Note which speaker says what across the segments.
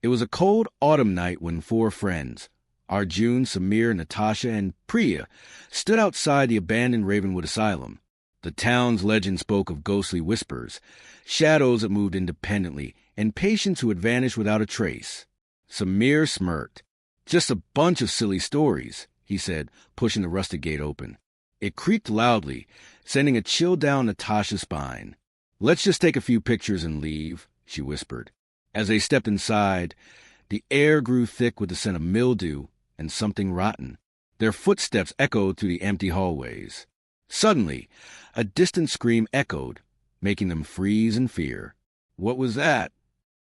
Speaker 1: It was a cold autumn night when four friends, Arjun, Samir, Natasha, and Priya, stood outside the abandoned Ravenwood Asylum. The town's legend spoke of ghostly whispers, shadows that moved independently, and patients who had vanished without a trace. Samir smirked. "Just a bunch of silly stories," he said, pushing the rusted gate open. It creaked loudly, sending a chill down Natasha's spine. "Let's just take a few pictures and leave," she whispered. As they stepped inside, the air grew thick with the scent of mildew and something rotten. Their footsteps echoed through the empty hallways. Suddenly, a distant scream echoed, making them freeze in fear. "What was that?"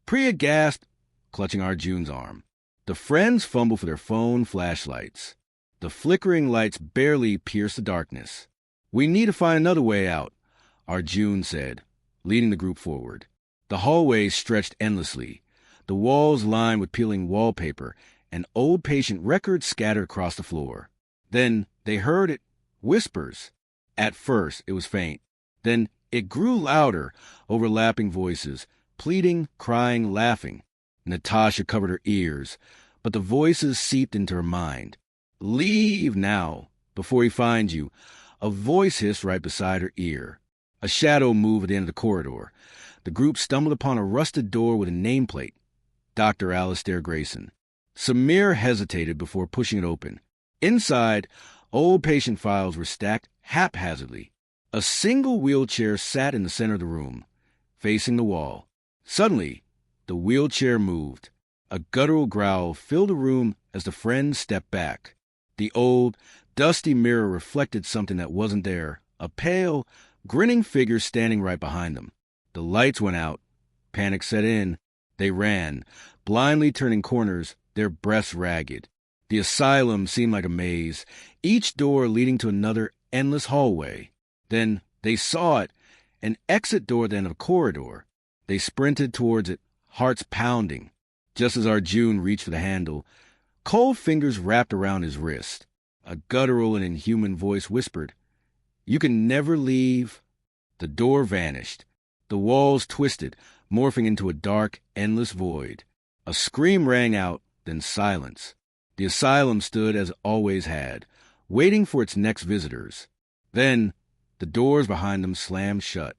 Speaker 1: Priya gasped, clutching Arjun's arm. The friends fumbled for their phone flashlights. The flickering lights barely pierced the darkness. "We need to find another way out," Arjun said, leading the group forward. The hallways stretched endlessly, the walls lined with peeling wallpaper and old patient records scattered across the floor. Then they heard it, whispers. At first, it was faint. Then it grew louder, overlapping voices, pleading, crying, laughing. Natasha covered her ears, but the voices seeped into her mind. "Leave now, before he finds you," a voice hissed right beside her ear. A shadow moved at the end of the corridor. The group stumbled upon a rusted door with a nameplate, Dr. Alistair Grayson. Samir hesitated before pushing it open. Inside, old patient files were stacked haphazardly. A single wheelchair sat in the center of the room, facing the wall. Suddenly, the wheelchair moved. A guttural growl filled the room as the friends stepped back. The old, dusty mirror reflected something that wasn't there, a pale, grinning figure standing right behind them. The lights went out. Panic set in. They ran, blindly turning corners, their breaths ragged. The asylum seemed like a maze, each door leading to another endless hallway. Then they saw it, an exit door at the end of a corridor. They sprinted towards it, hearts pounding. Just as Arjun reached for the handle, cold fingers wrapped around his wrist. A guttural and inhuman voice whispered, "You can never leave." The door vanished. The walls twisted, morphing into a dark, endless void. A scream rang out, then silence. The asylum stood as it always had, waiting for its next visitors. Then the doors behind them slammed shut.